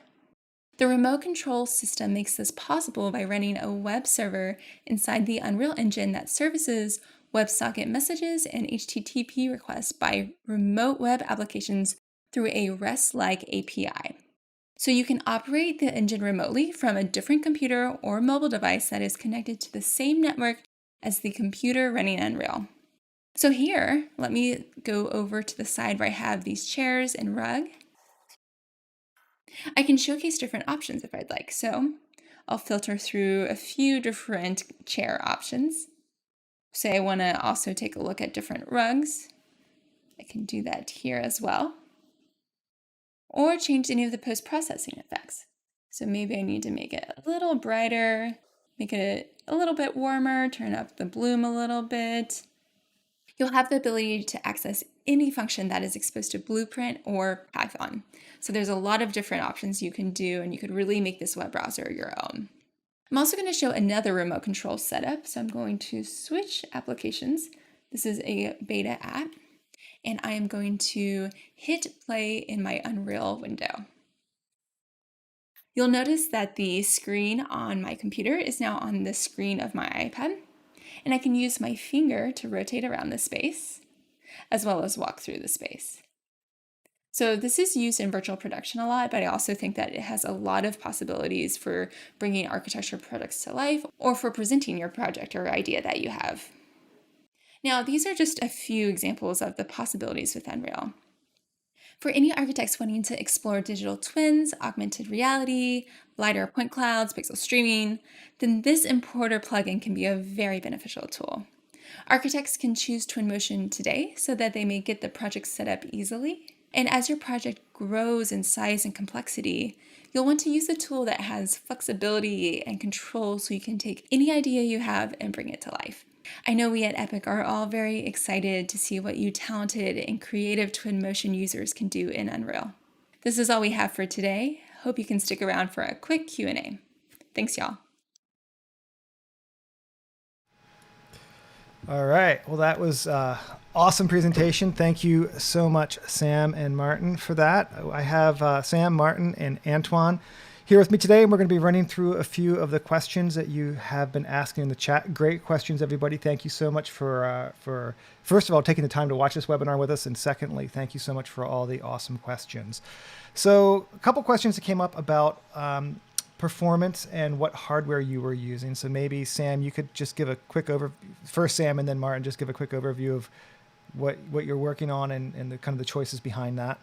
The remote control system makes this possible by running a web server inside the Unreal Engine that services WebSocket messages and HTTP requests by remote web applications through a REST-like API. So you can operate the engine remotely from a different computer or mobile device that is connected to the same network as the computer running Unreal. So here, let me go over to the side where I have these chairs and rug. I can showcase different options if I'd like. So I'll filter through a few different chair options. Say I want to also take a look at different rugs. I can do that here as well. Or change any of the post-processing effects. So maybe I need to make it a little brighter, make it a little bit warmer, turn up the bloom a little bit. You'll have the ability to access any function that is exposed to Blueprint or Python. So there's a lot of different options you can do, and you could really make this web browser your own. I'm also going to show another remote control setup. So I'm going to switch applications. This is a beta app. And I am going to hit play in my Unreal window. You'll notice that the screen on my computer is now on the screen of my iPad, and I can use my finger to rotate around the space, as well as walk through the space. So this is used in virtual production a lot, but I also think that it has a lot of possibilities for bringing architecture products to life or for presenting your project or idea that you have. Now, these are just a few examples of the possibilities with Unreal. For any architects wanting to explore digital twins, augmented reality, lighter point clouds, pixel streaming, then this importer plugin can be a very beneficial tool. Architects can choose Twinmotion today so that they may get the project set up easily. And as your project grows in size and complexity, you'll want to use a tool that has flexibility and control so you can take any idea you have and bring it to life. I know we at Epic are all very excited to see what you talented and creative Twinmotion users can do in Unreal. This is all we have for today. Hope you can stick around for a quick Q&A. Thanks, y'all. All right. Well, that was awesome presentation. Thank you so much, Sam and Martin, for that. I have Sam, Martin, and Antoine here with me today, and we're going to be running through a few of the questions that you have been asking in the chat. Great questions, everybody. Thank you so much for first of all, taking the time to watch this webinar with us, and secondly, thank you so much for all the awesome questions. So a couple questions that came up about performance and what hardware you were using. So maybe Sam, you could just give a quick overview. First Sam and then Martin, just give a quick overview of what you're working on and the kind of the choices behind that.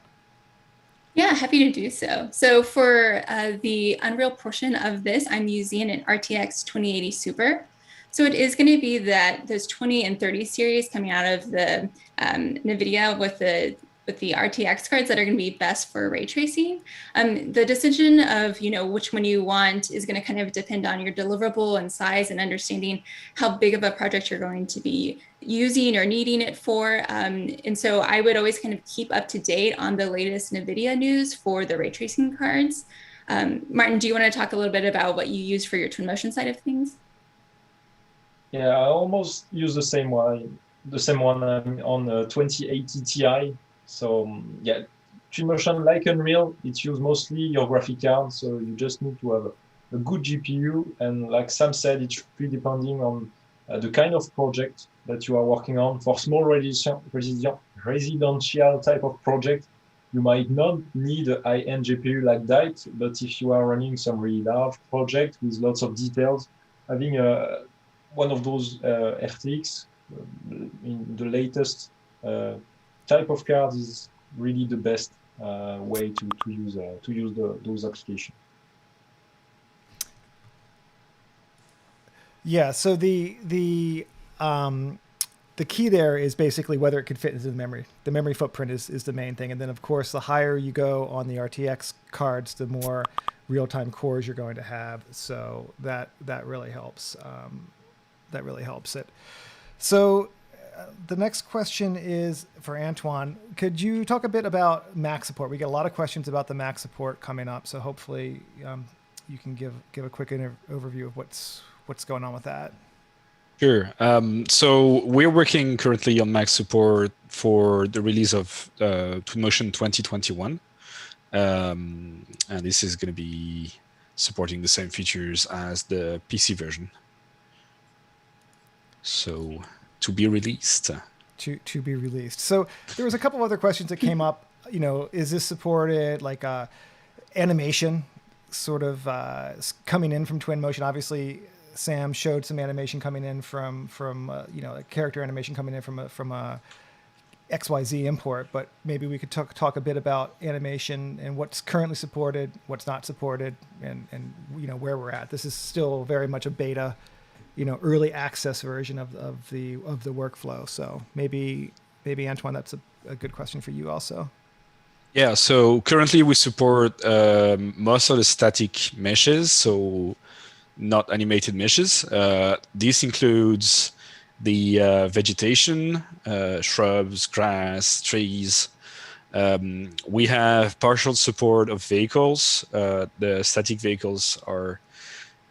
Yeah, happy to do so. So for the Unreal portion of this, I'm using an RTX 2080 Super. So it is going to be those 20 and 30 series coming out of the NVIDIA with the RTX cards that are going to be best for ray tracing. The decision of which one you want is going to kind of depend on your deliverable and size and understanding how big of a project you're going to be using or needing it for. And so I would always kind of keep up to date on the latest NVIDIA news for the ray tracing cards. Martin, do you want to talk a little bit about what you use for your Twinmotion side of things? Yeah, I almost use the same one. I'm on the 2080 Ti. So yeah, Twinmotion, like Unreal, it uses mostly your graphic card. So you just need to have a good GPU. And like Sam said, it's really depending on the kind of project that you are working on. For small residential type of project, you might not need a high-end GPU like that. But if you are running some really large project with lots of details, having one of those RTX in the latest type of card is really the best way to use those applications. Yeah. So the key there is basically whether it could fit into the memory. The memory footprint is the main thing, and then of course the higher you go on the RTX cards, the more real-time cores you're going to have. So that really helps. That really helps it. So. The next question is for Antoine. Could you talk a bit about Mac support? We get a lot of questions about the Mac support coming up, so hopefully you can give a quick overview of what's going on with that. Sure. So we're working currently on Mac support for the release of Twinmotion 2021, and this is going to be supporting the same features as the PC version. So. To be released. To be released. So there was a couple other questions that came up. Is this supported like animation sort of coming in from Twinmotion? Obviously, Sam showed some animation coming in from a character animation coming in from a XYZ import, but maybe we could talk a bit about animation and what's currently supported, what's not supported, and where we're at. This is still very much a beta. Early access version of the workflow. So maybe Antoine, that's a good question for you also. Yeah. So currently we support most of the static meshes, so not animated meshes. This includes the vegetation, shrubs, grass, trees. We have partial support of vehicles. The static vehicles are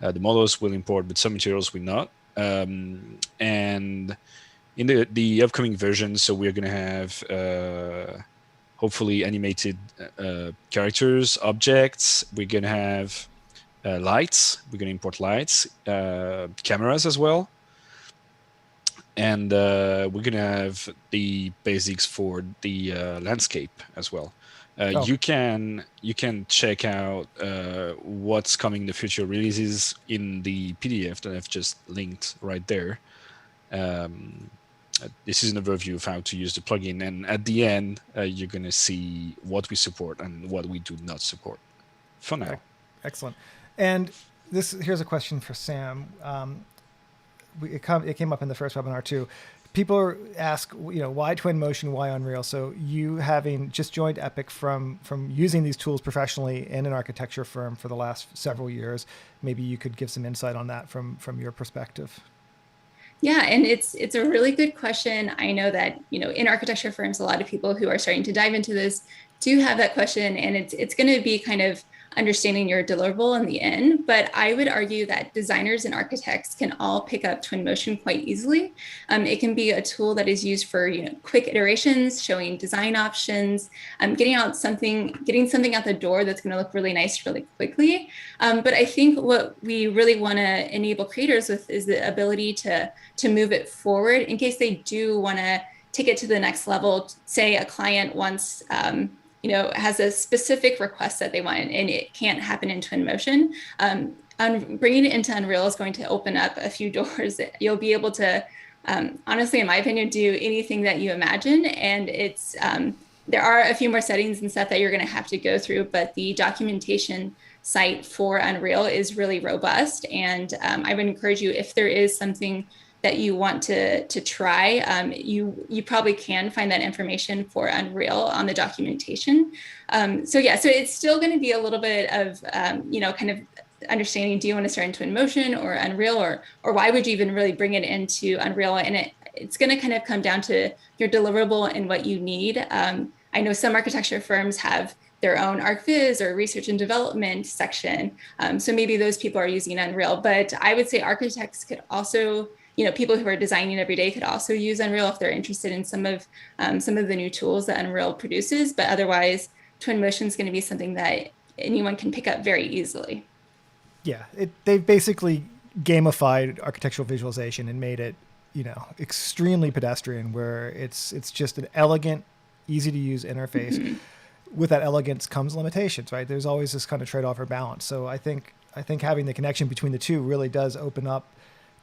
the models will import, but some materials will not. And in the upcoming version, so we're going to have hopefully animated characters, objects. We're going to have lights. We're going to import lights, cameras as well. And we're going to have the basics for the landscape as well. Oh. You can check out what's coming in the future releases in the PDF that I've just linked right there. This is an overview of how to use the plugin, and at the end you're going to see what we support and what we do not support for now. Excellent. And here's a question for Sam. It came up in the first webinar too. People ask, why Twinmotion, why Unreal? So you, having just joined Epic from using these tools professionally in an architecture firm for the last several years, maybe you could give some insight on that from your perspective. Yeah, and it's a really good question. I know that, in architecture firms, a lot of people who are starting to dive into this do have that question, and it's going to be kind of understanding your deliverable in the end. But I would argue that designers and architects can all pick up Twinmotion quite easily. It can be a tool that is used for quick iterations, showing design options, getting something out the door that's going to look really nice really quickly. But I think what we really want to enable creators with is the ability to move it forward in case they do want to take it to the next level. Say a client wants has a specific request that they want, and it can't happen in Twinmotion. Bringing it into Unreal is going to open up a few doors. You'll be able to, honestly, in my opinion, do anything that you imagine. And it's there are a few more settings and stuff that you're going to have to go through, but the documentation site for Unreal is really robust. And I would encourage you, if there is something that you want to try, you probably can find that information for Unreal on the documentation. So it's still going to be a little bit of kind of understanding, do you want to start in Twinmotion or Unreal, or why would you even really bring it into Unreal? And it's going to kind of come down to your deliverable and what you need. I know some architecture firms have their own ArcViz or research and development section. So maybe those people are using Unreal, but I would say architects could also, people who are designing every day could also use Unreal if they're interested in some of the new tools that Unreal produces. But otherwise, Twinmotion is going to be something that anyone can pick up very easily. Yeah, they've basically gamified architectural visualization and made it, extremely pedestrian, where it's just an elegant, easy to use interface. Mm-hmm. With that elegance comes limitations, right? There's always this kind of trade-off or balance. So I think having the connection between the two really does open up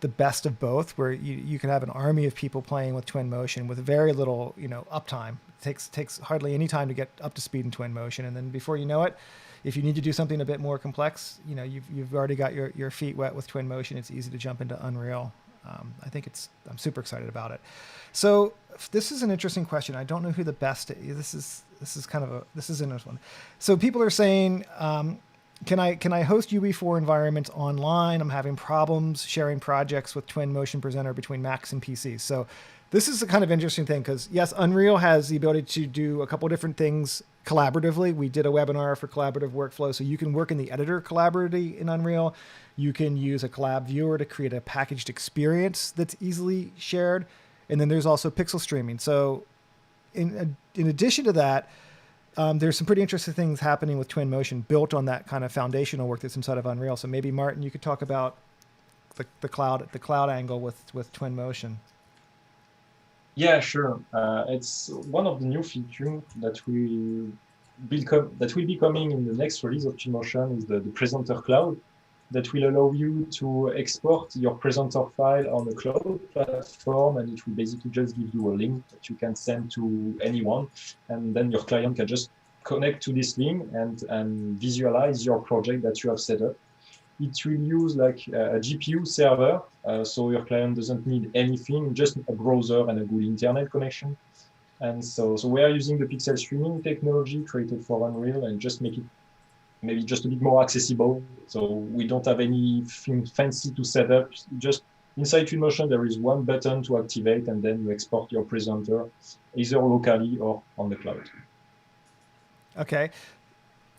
the best of both, where you can have an army of people playing with Twinmotion with very little, uptime. It takes hardly any time to get up to speed in Twinmotion, and then before you know it, if you need to do something a bit more complex, you've already got your feet wet with Twinmotion. It's easy to jump into Unreal. I'm super excited about it. So this is an interesting question. I don't know who the best. This is an interesting one. So people are saying, can I host UB4 environments online? I'm having problems sharing projects with Twinmotion Presenter between Macs and PCs. So this is a kind of interesting thing, because yes, Unreal has the ability to do a couple different things collaboratively. We did a webinar for collaborative workflow, so you can work in the editor collaboratively in Unreal. You can use a collab viewer to create a packaged experience that's easily shared. And then there's also pixel streaming. So in addition to that, there's some pretty interesting things happening with Twinmotion built on that kind of foundational work that's inside of Unreal. So maybe Martin, you could talk about the cloud angle with Twinmotion. Yeah, sure. It's one of the new features that will be coming in the next release of Twinmotion is the Presenter Cloud, that will allow you to export your presenter file on a cloud platform, and it will basically just give you a link that you can send to anyone, and then your client can just connect to this link and visualize your project that you have set up. It will use like a GPU server, so your client doesn't need anything, just a browser and a good internet connection. And so we are using the pixel streaming technology created for Unreal and just make it maybe just a bit more accessible. So we don't have anything fancy to set up. Just inside Twinmotion, there is one button to activate, and then you export your presenter either locally or on the cloud. Okay.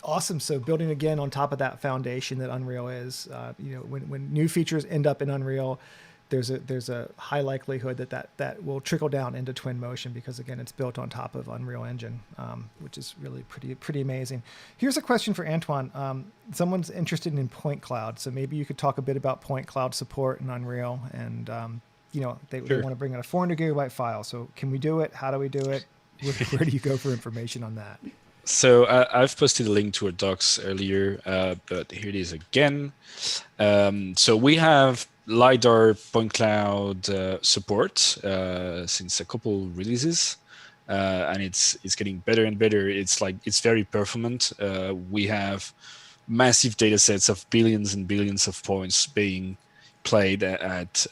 Awesome. So building again on top of that foundation that Unreal is, when new features end up in Unreal, there's a high likelihood that will trickle down into Twinmotion, because again, it's built on top of Unreal Engine, which is really pretty amazing. Here's a question for Antoine. Someone's interested in point cloud, so maybe you could talk a bit about point cloud support in Unreal, and they want to bring in a 400 gigabyte file. So can we do it? How do we do it? Where do you go for information on that? So I've posted a link to our docs earlier, but here it is again. So we have LiDAR point cloud support since a couple releases, and it's getting better and better. It's very performant. We have massive data sets of billions and billions of points being played at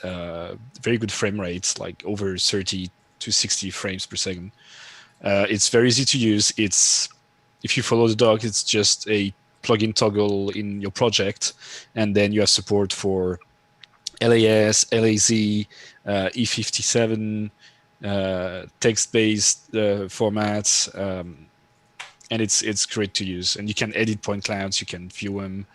very good frame rates, like over 30 to 60 frames per second. It's very easy to use. If you follow the doc, it's just a plugin toggle in your project, and then you have support for LAS, LAZ, E57, text-based formats, and it's great to use. And you can edit point clouds, you can view them.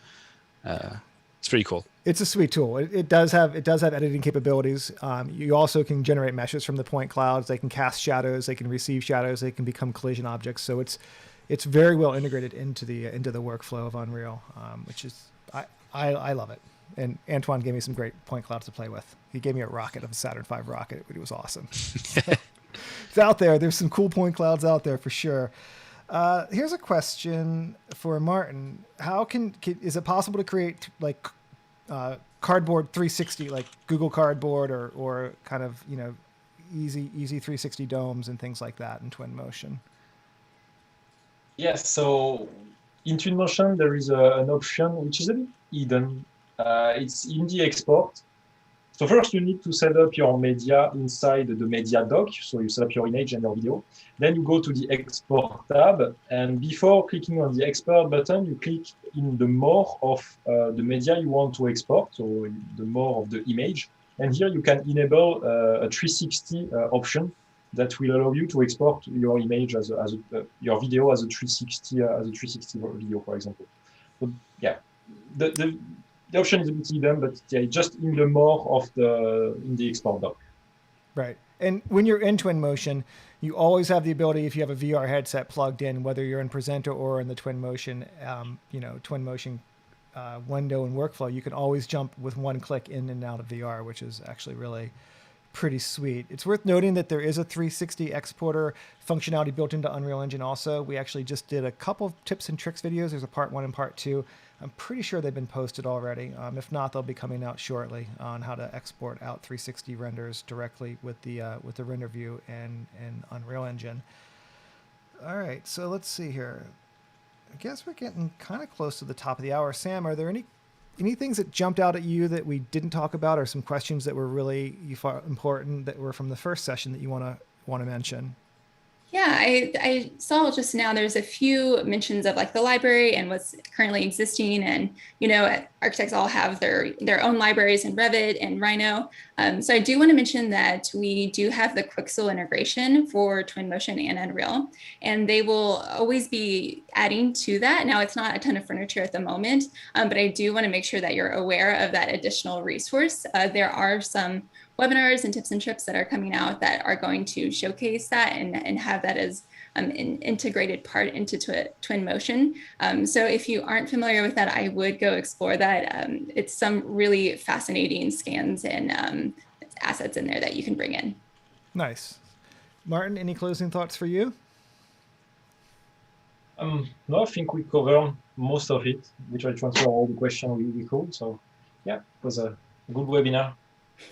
It's pretty cool. It's a sweet tool. It does have editing capabilities. You also can generate meshes from the point clouds. They can cast shadows. They can receive shadows. They can become collision objects. So it's very well integrated into the workflow of Unreal, which is I love it. And Antoine gave me some great point clouds to play with. He gave me a rocket of a Saturn V rocket. It was awesome. It's out there. There's some cool point clouds out there for sure. Here's a question for Martin. How is it possible to create like cardboard 360, like Google Cardboard or kind of, easy 360 domes and things like that in Twinmotion? Yes, so in Twinmotion, there is an option which is a bit hidden. It's in the export. So first you need to set up your media inside the media dock. So you set up your image and your video. Then you go to the export tab. And before clicking on the export button, you click in the more of the media you want to export. So the more of the image. And here you can enable a 360 option that will allow you to export your image your video as a 360 video, for example. So yeah, the option is a bit hidden, but yeah, just in the more of in the export dock. Right. And when you're in Twinmotion, you always have the ability, if you have a VR headset plugged in, whether you're in Presenter or in the Twinmotion, Twinmotion window and workflow, you can always jump with one click in and out of VR, which is actually really pretty sweet. It's worth noting that there is a 360 exporter functionality built into Unreal Engine also. We actually just did a couple of tips and tricks videos. There's a part 1 and part 2. I'm pretty sure they've been posted already. If not, they'll be coming out shortly on how to export out 360 renders directly with the render view and Unreal Engine. All right, so let's see here. I guess we're getting kind of close to the top of the hour. Sam, are there any things that jumped out at you that we didn't talk about, or some questions that were really you thought important that were from the first session that you want to mention? Yeah, I saw just now there's a few mentions of like the library and what's currently existing, and architects all have their own libraries in Revit and Rhino. So I do want to mention that we do have the Quixel integration for Twinmotion and Unreal, and they will always be adding to that. Now it's not a ton of furniture at the moment, but I do want to make sure that you're aware of that additional resource. There are some webinars and tips and tricks that are coming out that are going to showcase that and have that as an integrated part into Twinmotion. So if you aren't familiar with that, I would go explore that. It's some really fascinating scans and assets in there that you can bring in. Nice. Martin, any closing thoughts for you? No, I think we covered most of it. We tried to answer all the questions we could. So yeah, it was a good webinar.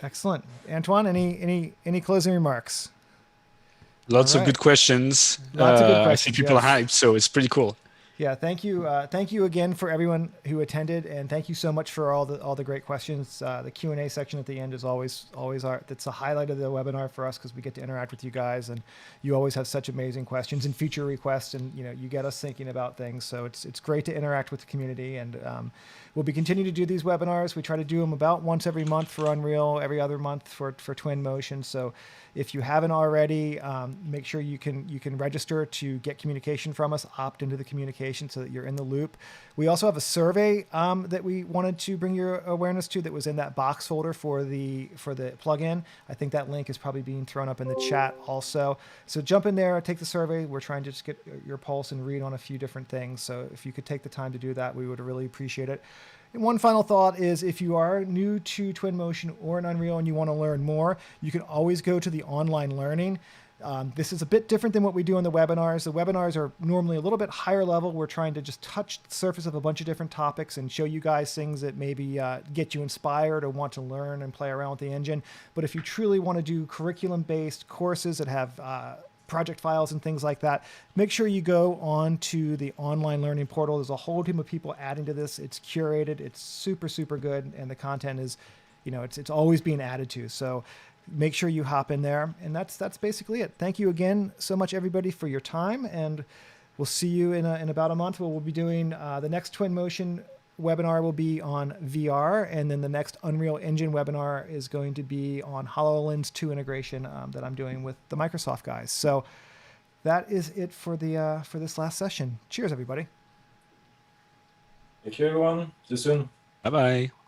Excellent. Antoine, any closing remarks? Lots of good questions. Lots of good questions. I see people are hyped, so it's pretty cool. Yeah, thank you. Thank you again for everyone who attended, and thank you so much for all the great questions. The Q&A section at the end is always that's a highlight of the webinar for us, because we get to interact with you guys, and you always have such amazing questions and feature requests, and you get us thinking about things. So it's great to interact with the community, and we'll be continuing to do these webinars. We try to do them about once every month for Unreal, every other month for Twinmotion. So if you haven't already, make sure you can register to get communication from us, opt into the communication so that you're in the loop. We also have a survey that we wanted to bring your awareness to that was in that box folder for the plugin. I think that link is probably being thrown up in the chat also. So jump in there, take the survey. We're trying to just get your pulse and read on a few different things. So if you could take the time to do that, we would really appreciate it. And one final thought is, if you are new to Twinmotion or in Unreal and you want to learn more, you can always go to the online learning. This is a bit different than what we do in the webinars. The webinars are normally a little bit higher level. We're trying to just touch the surface of a bunch of different topics and show you guys things that maybe get you inspired or want to learn and play around with the engine. But if you truly want to do curriculum-based courses that have project files and things like that, make sure you go on to the online learning portal. There's a whole team of people adding to this. It's curated. It's super, super good. And the content is, it's always being added to. So make sure you hop in there. And that's basically it. Thank you again so much, everybody, for your time. And we'll see you in about a month where we'll be doing the next Twinmotion webinar will be on VR, and then the next Unreal Engine webinar is going to be on HoloLens 2 integration that I'm doing with the Microsoft guys. So that is it for this last session. Cheers, everybody. Thank you, everyone. See you soon. Bye-bye.